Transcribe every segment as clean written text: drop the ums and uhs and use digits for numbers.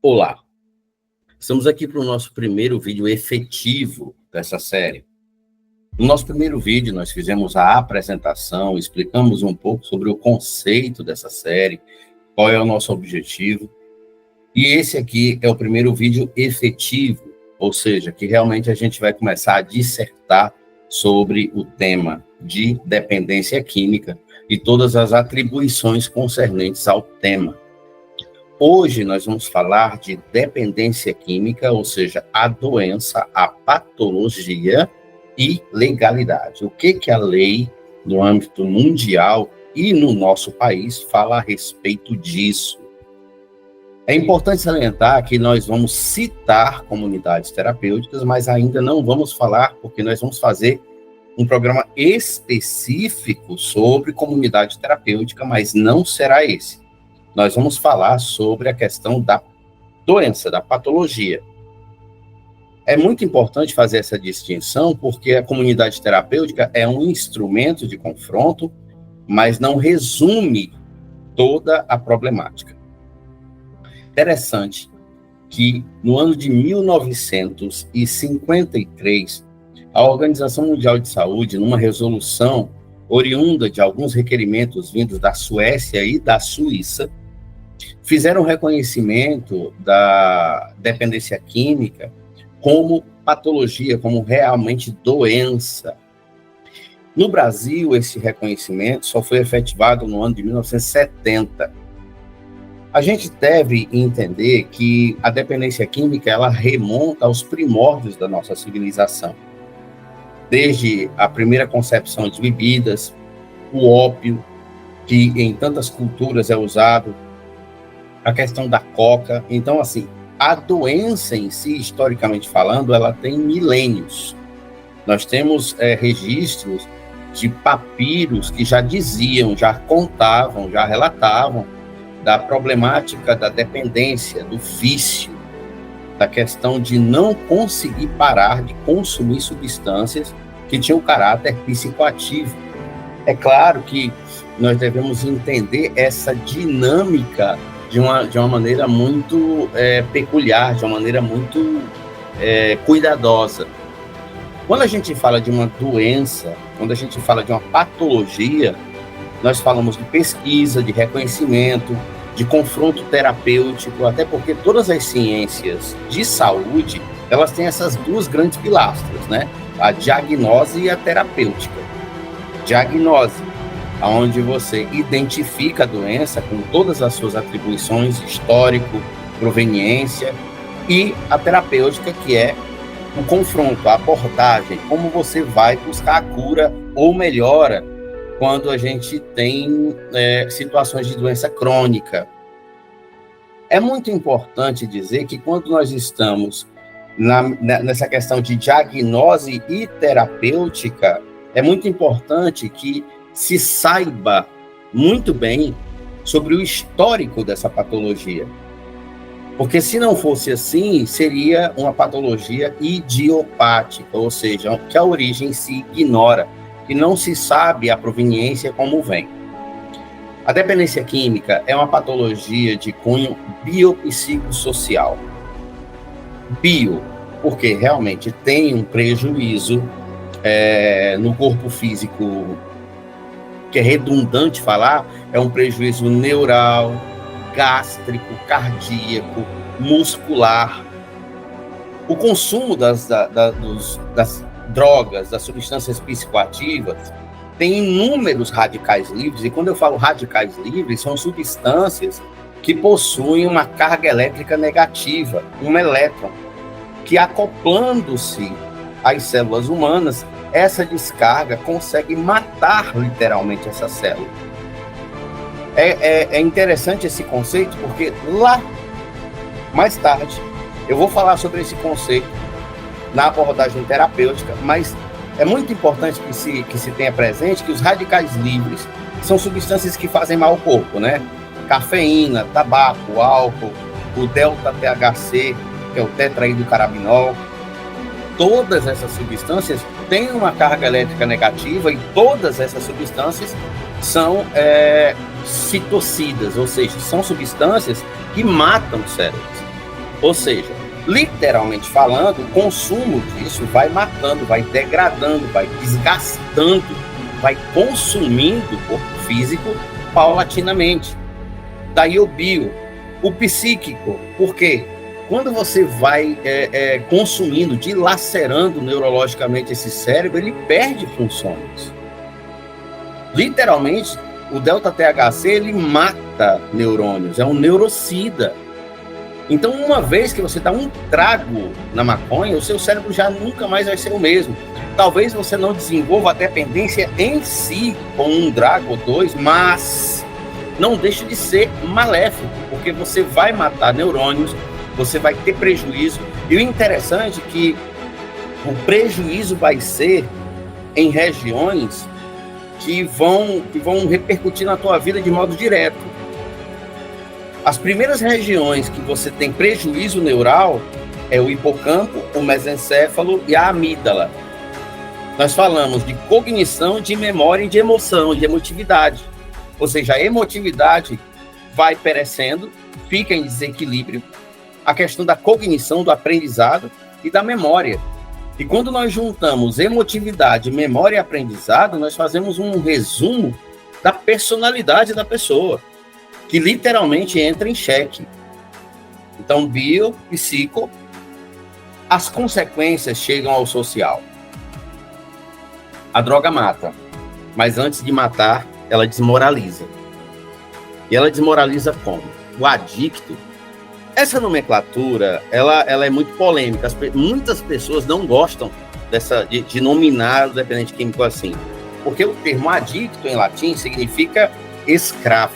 Olá, estamos aqui para o nosso primeiro vídeo efetivo dessa série. No nosso primeiro vídeo, nós fizemos a apresentação, explicamos um pouco sobre o conceito dessa série, qual é o nosso objetivo. E esse aqui é o primeiro vídeo efetivo, ou seja, que realmente a gente vai começar a dissertar sobre o tema de dependência química e todas as atribuições concernentes ao tema. Hoje nós vamos falar de dependência química, ou seja, a doença, a patologia e legalidade. O que a lei, no âmbito mundial e no nosso país, fala a respeito disso? É importante salientar que nós vamos citar comunidades terapêuticas, mas ainda não vamos falar, porque nós vamos fazer um programa específico sobre comunidade terapêutica, mas não será esse. Nós vamos falar sobre a questão da doença, da patologia. É muito importante fazer essa distinção, porque a comunidade terapêutica é um instrumento de confronto, mas não resume toda a problemática. Interessante que, no ano de 1953, a Organização Mundial de Saúde, numa resolução oriunda de alguns requerimentos vindos da Suécia e da Suíça, fizeram reconhecimento da dependência química como patologia, como realmente doença. No Brasil, esse reconhecimento só foi efetivado no ano de 1970. A gente deve entender que a dependência química, ela remonta aos primórdios da nossa civilização. Desde a primeira concepção de bebidas, o ópio, que em tantas culturas é usado, a questão da coca. Então, assim, a doença em si, historicamente falando, ela tem milênios. Nós temos registros de papiros que já diziam, já contavam, já relatavam da problemática da dependência, do vício, da questão de não conseguir parar de consumir substâncias que tinham caráter psicoativo. É claro que nós devemos entender essa dinâmica de uma maneira muito peculiar, de uma maneira muito cuidadosa. Quando a gente fala de uma doença, quando a gente fala de uma patologia, nós falamos de pesquisa, de reconhecimento, de confronto terapêutico, até porque todas as ciências de saúde, elas têm essas duas grandes pilastras, né? A diagnose e a terapêutica. Diagnose, onde você identifica a doença com todas as suas atribuições, histórico, proveniência, e a terapêutica, que é o confronto, a abordagem, como você vai buscar a cura ou melhora quando a gente tem situações de doença crônica. É muito importante dizer que quando nós estamos nessa questão de diagnose e terapêutica, é muito importante que se saiba muito bem sobre o histórico dessa patologia. Porque se não fosse assim, seria uma patologia idiopática, ou seja, que a origem se ignora, que não se sabe a proveniência como vem. A dependência química é uma patologia de cunho biopsicossocial. Bio, porque realmente tem um prejuízo no corpo físico, que é redundante falar, é um prejuízo neural, gástrico, cardíaco, muscular. O consumo das drogas, das substâncias psicoativas, tem inúmeros radicais livres, e quando eu falo radicais livres, são substâncias que possuem uma carga elétrica negativa, um elétron, que acoplando-se às células humanas, essa descarga consegue matar literalmente essa célula. É interessante esse conceito, porque lá, mais tarde, eu vou falar sobre esse conceito na abordagem terapêutica, mas é muito importante que se tenha presente que os radicais livres são substâncias que fazem mal ao corpo, né? Cafeína, tabaco, álcool, o delta-THC, que é o tetraidrocarabinol. Todas essas substâncias têm uma carga elétrica negativa, e todas essas substâncias são citocidas, ou seja, são substâncias que matam células. Ou seja, literalmente falando, o consumo disso vai matando, vai degradando, vai desgastando, vai consumindo o corpo físico paulatinamente. Daí o bio, o psíquico. Por quê? Quando você vai consumindo, dilacerando neurologicamente esse cérebro, ele perde funções. Literalmente, o delta-THC, ele mata neurônios, é um neurocida. Então, uma vez que você dá um trago na maconha, o seu cérebro já nunca mais vai ser o mesmo. Talvez você não desenvolva a dependência em si com um trago ou dois, mas não deixa de ser maléfico, porque você vai matar neurônios, você vai ter prejuízo. E o interessante é que o prejuízo vai ser em regiões que vão repercutir na tua vida de modo direto. As primeiras regiões que você tem prejuízo neural é o hipocampo, o mesencéfalo e a amígdala. Nós falamos de cognição, de memória e de emoção, de emotividade. Ou seja, a emotividade vai perecendo, fica em desequilíbrio. A questão da cognição, do aprendizado e da memória. E quando nós juntamos emotividade, memória e aprendizado, nós fazemos um resumo da personalidade da pessoa, que literalmente entra em xeque. Então, bio, psico, as consequências chegam ao social. A droga mata, mas antes de matar, ela desmoraliza. E ela desmoraliza como? O adicto. Essa nomenclatura, ela é muito polêmica. Muitas pessoas não gostam de nominar o dependente químico assim, porque o termo adicto em latim significa escravo.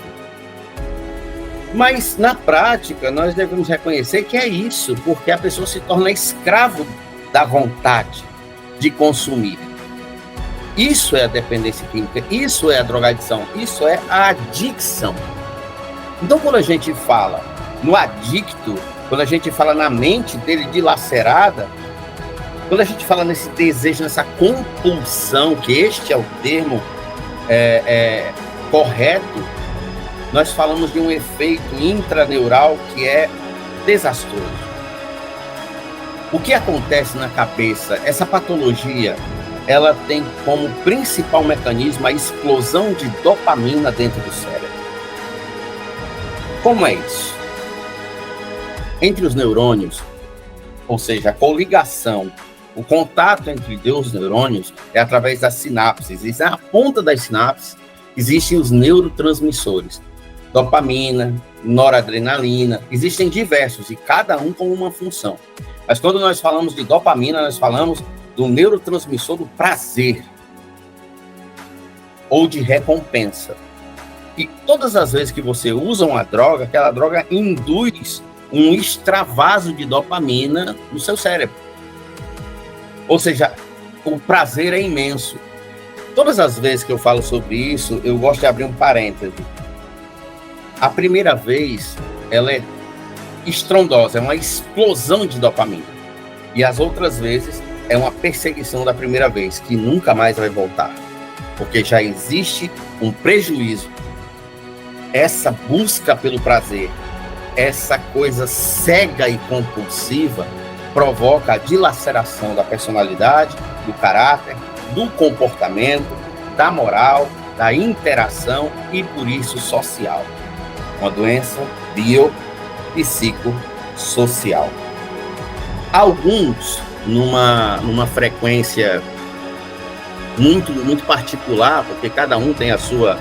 Mas, na prática, nós devemos reconhecer que é isso, porque a pessoa se torna escravo da vontade de consumir. Isso é a dependência química, isso é a drogadição, isso é a adicção. Então, quando a gente fala no adicto, quando a gente fala na mente dele dilacerada, quando a gente fala nesse desejo, nessa compulsão, que este é o termo correto, nós falamos de um efeito intraneural que é desastroso. O que acontece na cabeça? Essa patologia, ela tem como principal mecanismo a explosão de dopamina dentro do cérebro. Como é isso? Entre os neurônios, ou seja, a coligação, o contato entre os neurônios é através das sinapses. E na ponta das sinapses existem os neurotransmissores. Dopamina, noradrenalina, existem diversos e cada um com uma função. Mas quando nós falamos de dopamina, nós falamos do neurotransmissor do prazer ou de recompensa. E todas as vezes que você usa uma droga, aquela droga induz um extravaso de dopamina no seu cérebro. Ou seja, o prazer é imenso. Todas as vezes que eu falo sobre isso, eu gosto de abrir um parêntese. A primeira vez, ela é estrondosa, é uma explosão de dopamina. E as outras vezes, é uma perseguição da primeira vez, que nunca mais vai voltar. Porque já existe um prejuízo. Essa busca pelo prazer, essa coisa cega e compulsiva, provoca a dilaceração da personalidade, do caráter, do comportamento, da moral, da interação e, por isso, social. Uma doença biopsicossocial. Alguns, numa frequência muito particular, porque cada um tem a sua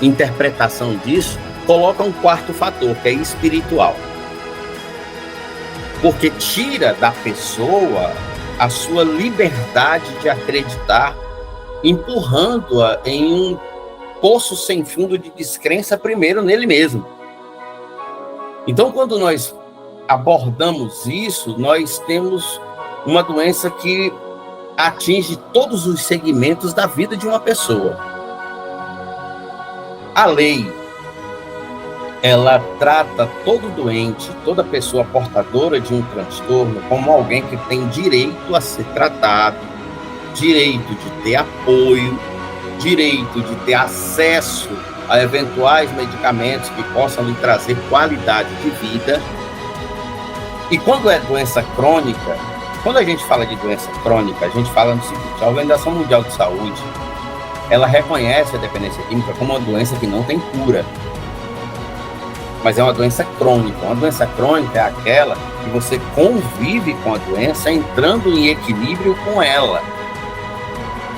interpretação disso, coloca um quarto fator, que é espiritual. Porque tira da pessoa a sua liberdade de acreditar, empurrando-a em um poço sem fundo de descrença, primeiro nele mesmo. Então, quando nós abordamos isso, nós temos uma doença que atinge todos os segmentos da vida de uma pessoa. A lei, ela trata todo doente, toda pessoa portadora de um transtorno como alguém que tem direito a ser tratado, direito de ter apoio, direito de ter acesso a eventuais medicamentos que possam lhe trazer qualidade de vida. E quando é doença crônica, quando a gente fala de doença crônica, a gente fala no seguinte: a Organização Mundial de Saúde, ela reconhece a dependência química como uma doença que não tem cura, mas é uma doença crônica. Uma doença crônica é aquela que você convive com a doença, entrando em equilíbrio com ela.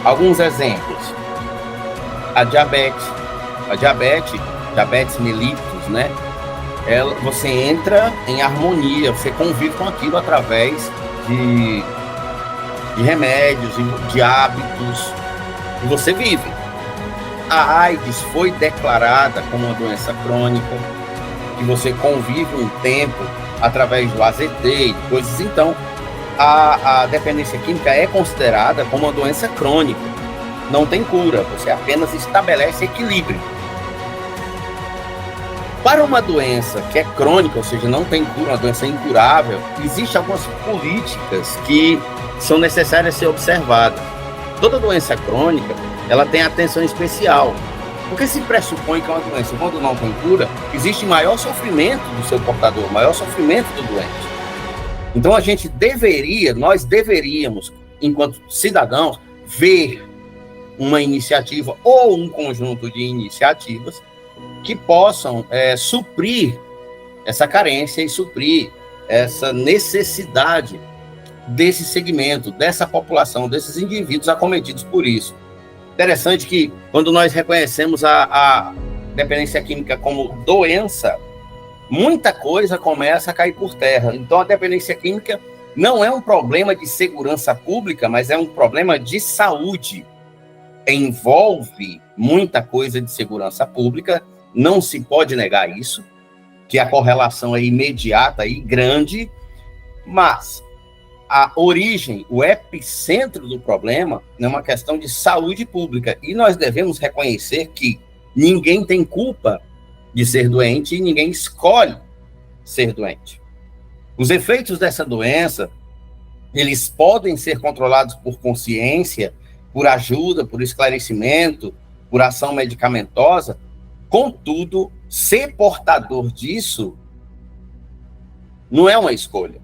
Alguns exemplos: a diabetes mellitus, né? Você entra em harmonia, você convive com aquilo através de remédios, de hábitos, e você vive. A AIDS foi declarada como uma doença crônica, que você convive um tempo através do AZT e coisas. Então, a dependência química é considerada como uma doença crônica. Não tem cura, você apenas estabelece equilíbrio. Para uma doença que é crônica, ou seja, não tem cura, uma doença incurável, existem algumas políticas que são necessárias ser observadas. Toda doença crônica, ela tem atenção especial, porque se pressupõe que é uma doença, quando não tem cura, existe maior sofrimento do seu portador, maior sofrimento do doente. Então nós deveríamos, enquanto cidadãos, ver uma iniciativa ou um conjunto de iniciativas que possam suprir essa carência e suprir essa necessidade desse segmento, dessa população, desses indivíduos acometidos por isso. Interessante que, quando nós reconhecemos a dependência química como doença, muita coisa começa a cair por terra. Então, a dependência química não é um problema de segurança pública, mas é um problema de saúde. Envolve muita coisa de segurança pública, não se pode negar isso, que a correlação é imediata e grande, mas a origem, o epicentro do problema é uma questão de saúde pública, e nós devemos reconhecer que ninguém tem culpa de ser doente e ninguém escolhe ser doente. Os efeitos dessa doença, eles podem ser controlados por consciência, por ajuda, por esclarecimento, por ação medicamentosa. Contudo, ser portador disso não é uma escolha.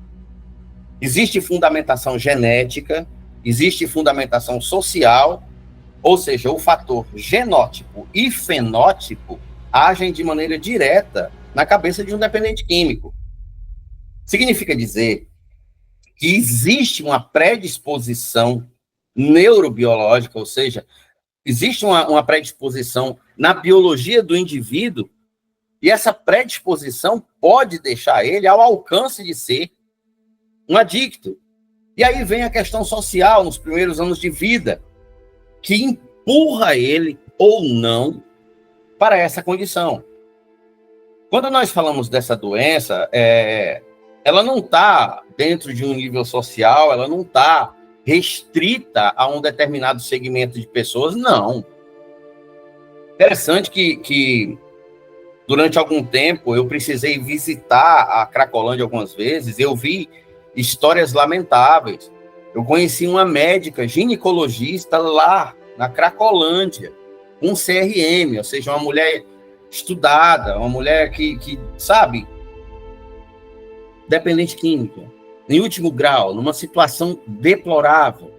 Existe fundamentação genética, existe fundamentação social, ou seja, o fator genótipo e fenótipo agem de maneira direta na cabeça de um dependente químico. Significa dizer que existe uma predisposição neurobiológica, ou seja, existe uma predisposição na biologia do indivíduo, e essa predisposição pode deixar ele ao alcance de ser um adicto. E aí vem a questão social nos primeiros anos de vida, que empurra ele ou não para essa condição. Quando nós falamos dessa doença, ela não está dentro de um nível social, ela não está restrita a um determinado segmento de pessoas, não. Interessante que durante algum tempo eu precisei visitar a Cracolândia algumas vezes, eu vi histórias lamentáveis. Eu conheci uma médica ginecologista lá na Cracolândia, com CRM, ou seja, uma mulher estudada, uma mulher que sabe, dependente química, em último grau, numa situação deplorável,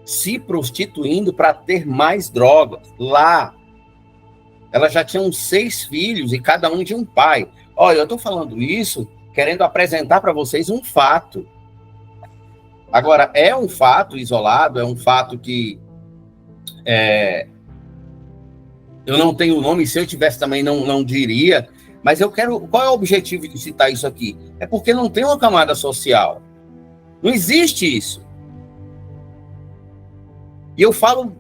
se prostituindo para ter mais drogas. Lá, ela já tinha uns 6 filhos e cada um de um pai. Olha, eu estou falando isso querendo apresentar para vocês um fato. Agora, é um fato isolado, é um fato que eu não tenho o nome, se eu tivesse também não diria, mas eu quero... Qual é o objetivo de citar isso aqui? É porque não tem uma camada social. Não existe isso. E eu falo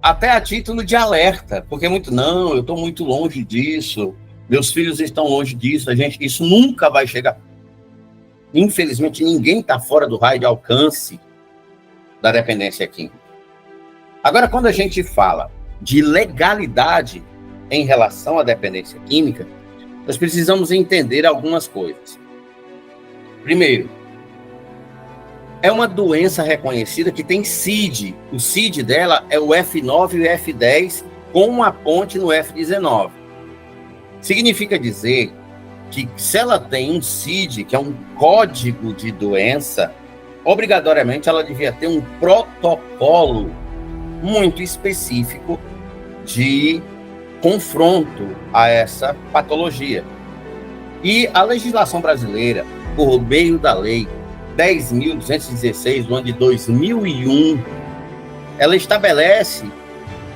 até a título de alerta, porque eu estou muito longe disso, meus filhos estão longe disso, isso nunca vai chegar. Infelizmente, ninguém está fora do raio de alcance da dependência química. Agora, quando a gente fala de legalidade em relação à dependência química, nós precisamos entender algumas coisas. Primeiro, é uma doença reconhecida que tem CID. O CID dela é o F9 e o F10 com uma ponte no F19. Significa dizer que se ela tem um CID, que é um código de doença, obrigatoriamente ela devia ter um protocolo muito específico de confronto a essa patologia. E a legislação brasileira, por meio da lei 10.216, do ano de 2001, ela estabelece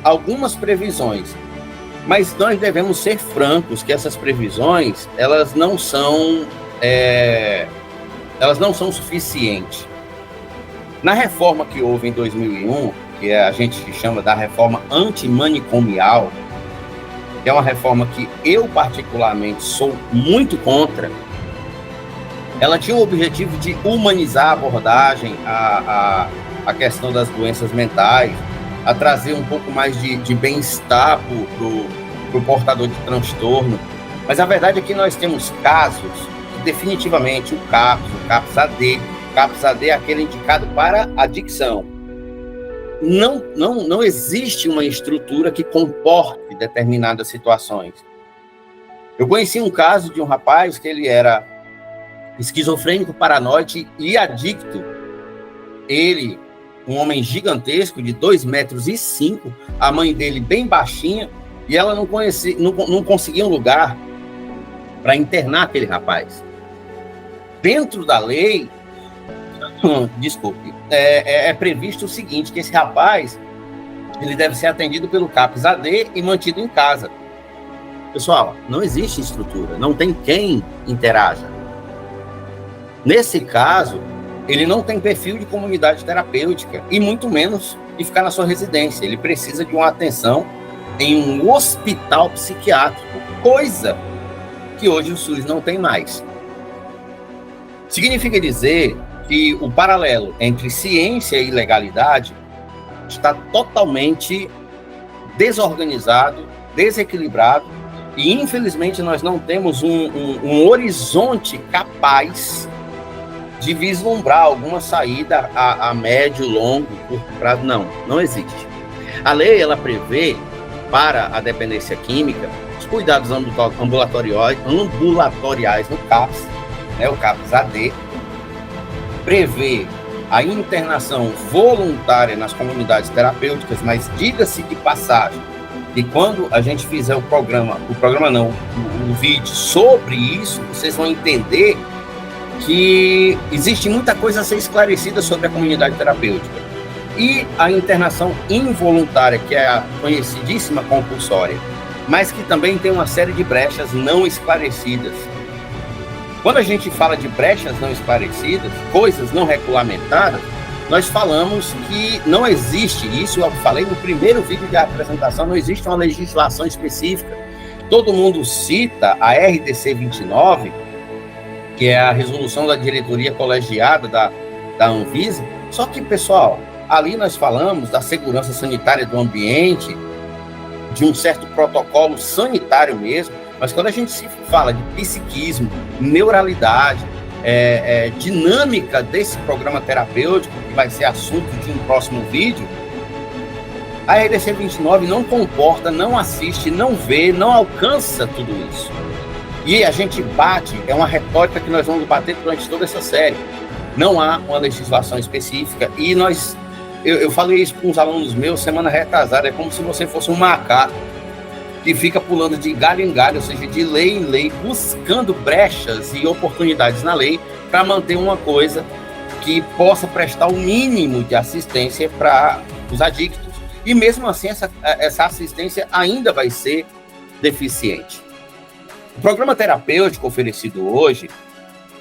algumas previsões, mas nós devemos ser francos que essas previsões, elas não são suficientes. Na reforma que houve em 2001, que a gente chama da reforma antimanicomial, que é uma reforma que eu particularmente sou muito contra, ela tinha o objetivo de humanizar a abordagem à questão das doenças mentais, a trazer um pouco mais de bem-estar para o portador de transtorno. Mas a verdade é que nós temos casos que definitivamente o CAPS-AD é aquele indicado para adicção. Não existe uma estrutura que comporte determinadas situações. Eu conheci um caso de um rapaz que ele era esquizofrênico, paranoide e adicto. Ele, um homem gigantesco, de 2,5 metros, a mãe dele bem baixinha, e ela não conseguia um lugar para internar aquele rapaz. Dentro da lei, é previsto o seguinte, que esse rapaz ele deve ser atendido pelo CAPS-AD e mantido em casa. Pessoal, não existe estrutura, não tem quem interaja. Nesse caso, ele não tem perfil de comunidade terapêutica e muito menos de ficar na sua residência. Ele precisa de uma atenção em um hospital psiquiátrico, coisa que hoje o SUS não tem mais. Significa dizer que o paralelo entre ciência e legalidade está totalmente desorganizado, desequilibrado, e infelizmente nós não temos um horizonte capaz de vislumbrar alguma saída a médio, longo, curto prazo. Não existe. A lei, ela prevê para a dependência química os cuidados ambulatoriais no CAPS, né, o CAPS-AD, prevê a internação voluntária nas comunidades terapêuticas, mas diga-se de passagem que quando a gente fizer o vídeo sobre isso, vocês vão entender que existe muita coisa a ser esclarecida sobre a comunidade terapêutica. E a internação involuntária, que é a conhecidíssima compulsória, mas que também tem uma série de brechas não esclarecidas. Quando a gente fala de brechas não esclarecidas, coisas não regulamentadas, nós falamos que não existe, isso eu falei no primeiro vídeo de apresentação, não existe uma legislação específica. Todo mundo cita a RDC 29, que é a resolução da diretoria colegiada da Anvisa, só que, pessoal, ali nós falamos da segurança sanitária do ambiente, de um certo protocolo sanitário mesmo, mas quando a gente se fala de psiquismo, neuralidade, dinâmica desse programa terapêutico, que vai ser assunto de um próximo vídeo, a RDC 29 não comporta, não assiste, não vê, não alcança tudo isso. E a gente bate, é uma retórica que nós vamos bater durante toda essa série. Não há uma legislação específica, e eu falei isso com os alunos meus semana retrasada, é como se você fosse um macaco que fica pulando de galho em galho, ou seja, de lei em lei, buscando brechas e oportunidades na lei para manter uma coisa que possa prestar o mínimo de assistência para os adictos. E mesmo assim, essa assistência ainda vai ser deficiente. O programa terapêutico oferecido hoje,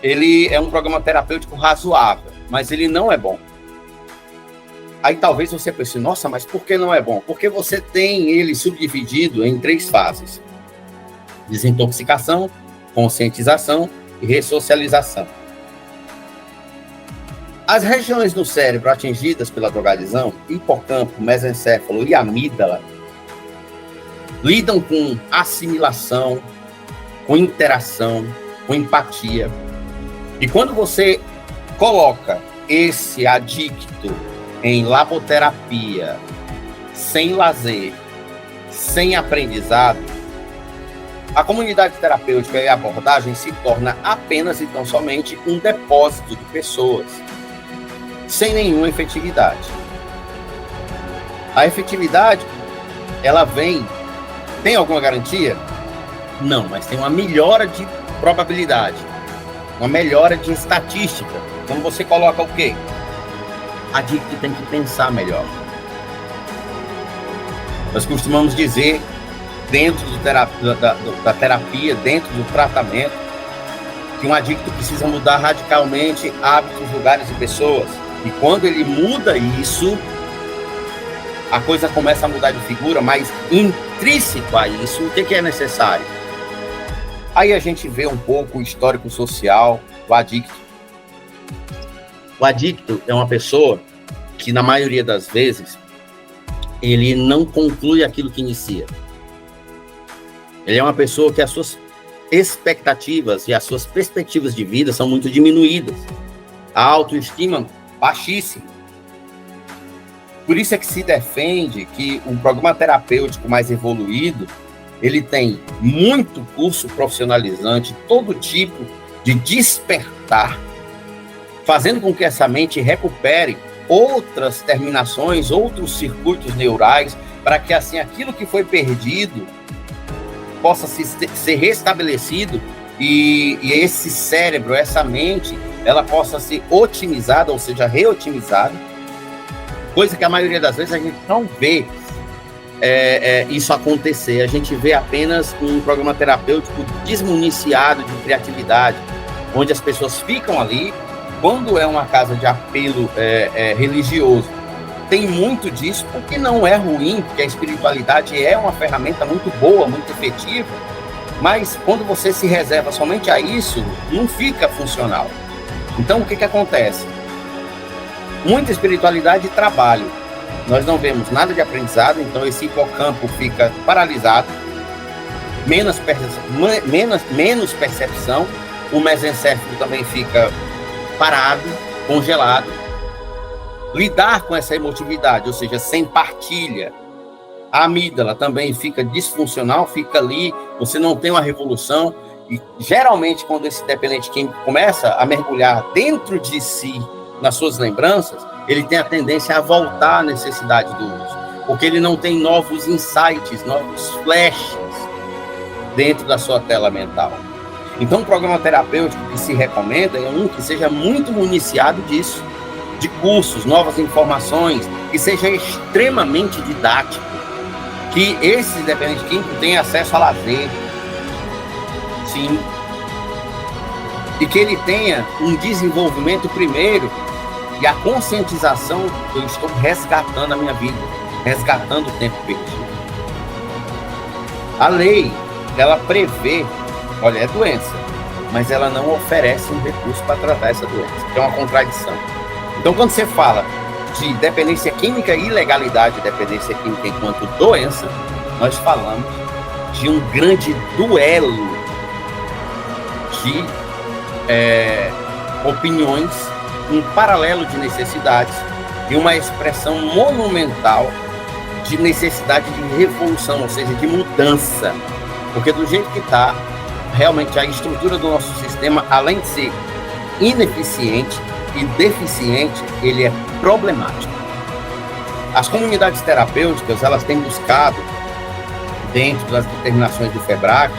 ele é um programa terapêutico razoável, mas ele não é bom. Aí talvez você pense, nossa, mas por que não é bom? Porque você tem ele subdividido em 3 fases: desintoxicação, conscientização e ressocialização. As regiões do cérebro atingidas pela drogadição, hipocampo, mesencéfalo e amígdala, lidam com assimilação, com interação, com empatia. E quando você coloca esse adicto em laboterapia, sem lazer, sem aprendizado, A comunidade terapêutica e a abordagem se torna apenas e tão somente um depósito de pessoas, sem nenhuma efetividade. A efetividade, ela tem alguma garantia? Não, mas tem uma melhora de probabilidade, uma melhora de estatística. Então você coloca o quê? A adicto tem que pensar melhor. Nós costumamos dizer, dentro da terapia, dentro do tratamento, que um adicto precisa mudar radicalmente hábitos, lugares e pessoas. E quando ele muda isso, a coisa começa a mudar de figura, mas intrínseco a isso, o que é necessário? Aí a gente vê um pouco o histórico social do adicto. O adicto é uma pessoa que, na maioria das vezes, ele não conclui aquilo que inicia. Ele é uma pessoa que as suas expectativas e as suas perspectivas de vida são muito diminuídas. A autoestima baixíssima. Por isso é que se defende que um programa terapêutico mais evoluído, ele tem muito curso profissionalizante, todo tipo de despertar, fazendo com que essa mente recupere outras terminações, outros circuitos neurais, para que assim aquilo que foi perdido possa ser restabelecido e esse cérebro, essa mente, ela possa ser otimizada, ou seja, reotimizada, coisa que a maioria das vezes a gente não vê isso acontecer. A gente vê apenas um programa terapêutico desmuniciado de criatividade, onde as pessoas ficam ali. Quando é uma casa de apelo religioso, tem muito disso, porque não é ruim, porque a espiritualidade é uma ferramenta muito boa, muito efetiva, mas quando você se reserva somente a isso, não fica funcional. Então, o que acontece? Muita espiritualidade e trabalho. Nós não vemos nada de aprendizado, então esse hipocampo fica paralisado, menos percepção, o mesencéfalo também fica parado, congelado. Lidar com essa emotividade, ou seja, sem partilha. A amígdala também fica disfuncional, fica ali, você não tem uma revolução. E geralmente, quando esse dependente químico começa a mergulhar dentro de si, nas suas lembranças, ele tem a tendência a voltar à necessidade do uso, porque ele não tem novos insights, novos flashes dentro da sua tela mental. Então, um programa terapêutico que se recomenda é um que seja muito municiado disso, de cursos, novas informações, que seja extremamente didático, que esse dependente químico tenha acesso a lazer, sim, e que ele tenha um desenvolvimento primeiro e a conscientização que eu estou resgatando a minha vida, resgatando o tempo perdido. A lei, ela prevê, olha, é doença, mas ela não oferece um recurso para tratar essa doença, que é uma contradição. Então, quando você fala de dependência química e ilegalidade de dependência química enquanto doença, nós falamos de um grande duelo de opiniões, um paralelo de necessidades e uma expressão monumental de necessidade de revolução, ou seja, de mudança. Porque do jeito que está, realmente a estrutura do nosso sistema, além de ser ineficiente e deficiente, ele é problemático. As comunidades terapêuticas, elas têm buscado, dentro das determinações do FEBRAC,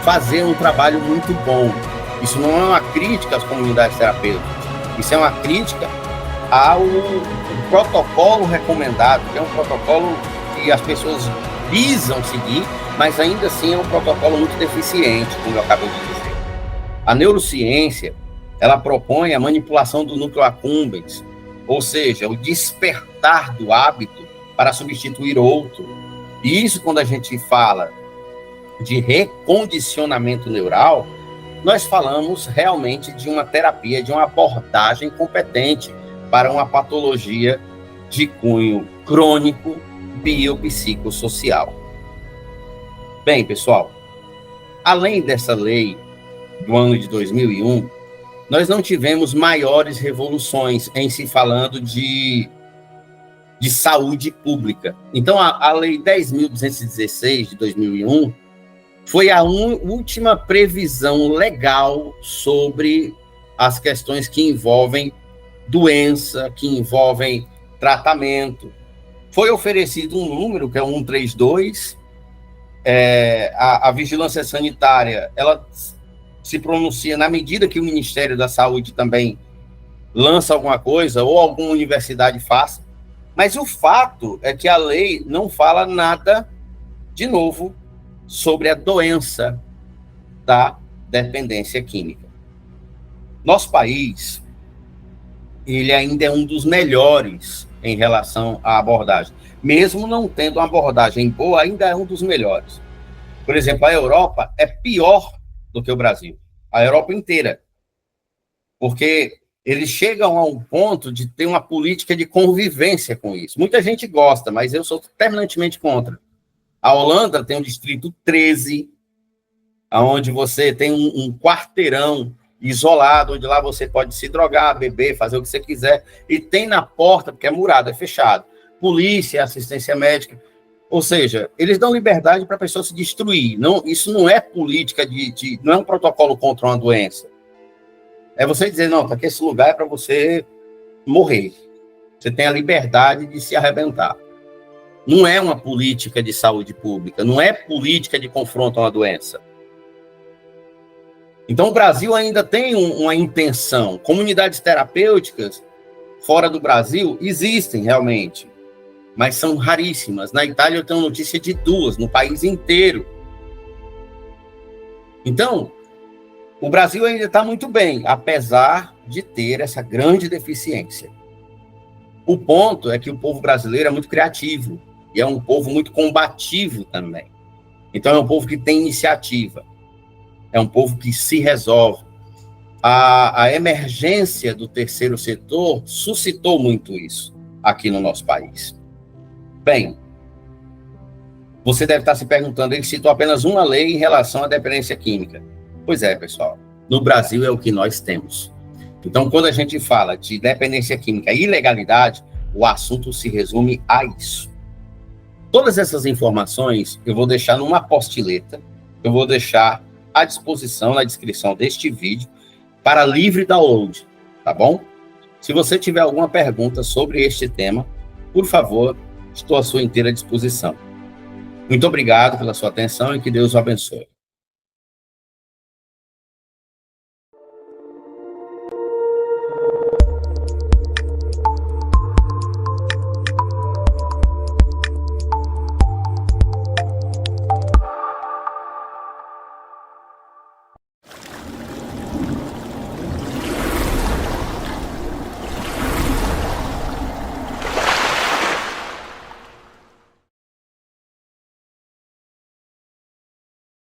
fazer um trabalho muito bom. Isso não é uma crítica às comunidades terapêuticas, isso é uma crítica ao protocolo recomendado, que é um protocolo que as pessoas visam seguir, mas ainda assim é um protocolo muito deficiente, como eu acabei de dizer. A neurociência, ela propõe a manipulação do núcleo accumbens, ou seja, o despertar do hábito para substituir outro. E isso, quando a gente fala de recondicionamento neural, nós falamos realmente de uma terapia, de uma abordagem competente para uma patologia de cunho crônico biopsicossocial. Bem, pessoal, além dessa lei do ano de 2001, nós não tivemos maiores revoluções em se falando de saúde pública. Então, a Lei 10.216 de 2001, foi a última previsão legal sobre as questões que envolvem doença, que envolvem tratamento. Foi oferecido um número, que é o 132, a vigilância sanitária, ela se pronuncia na medida que o Ministério da Saúde também lança alguma coisa, ou alguma universidade faça, mas o fato é que a lei não fala nada, de novo, sobre a doença da dependência química. Nosso país, ele ainda é um dos melhores em relação à abordagem. Mesmo não tendo uma abordagem boa, ainda é um dos melhores. Por exemplo, a Europa é pior do que o Brasil. A Europa inteira. Porque eles chegam a um ponto de ter uma política de convivência com isso. Muita gente gosta, mas eu sou terminantemente contra. A Holanda tem o distrito 13, onde você tem um quarteirão isolado, onde lá você pode se drogar, beber, fazer o que você quiser, e tem na porta, porque é murado, é fechado, polícia, assistência médica, ou seja, eles dão liberdade para a pessoa se destruir. Não, isso não é política não é um protocolo contra uma doença. É você dizer, não, porque esse lugar é para você morrer. Você tem a liberdade de se arrebentar. Não é uma política de saúde pública, não é política de confronto a uma doença. Então, o Brasil ainda tem uma intenção. Comunidades terapêuticas fora do Brasil existem realmente, mas são raríssimas. Na Itália, eu tenho notícia de 2, no país inteiro. Então, o Brasil ainda está muito bem, apesar de ter essa grande deficiência. O ponto é que o povo brasileiro é muito criativo e é um povo muito combativo também. Então, é um povo que tem iniciativa. É um povo que se resolve. A emergência do terceiro setor suscitou muito isso aqui no nosso país. Bem, você deve estar se perguntando, ele citou apenas uma lei em relação à dependência química. Pois é, pessoal, no Brasil é o que nós temos. Então, quando a gente fala de dependência química e ilegalidade, o assunto se resume a isso. Todas essas informações eu vou deixar numa apostileta, eu vou deixar à disposição na descrição deste vídeo para livre download, tá bom? Se você tiver alguma pergunta sobre este tema, por favor, estou à sua inteira disposição. Muito obrigado pela sua atenção e que Deus o abençoe.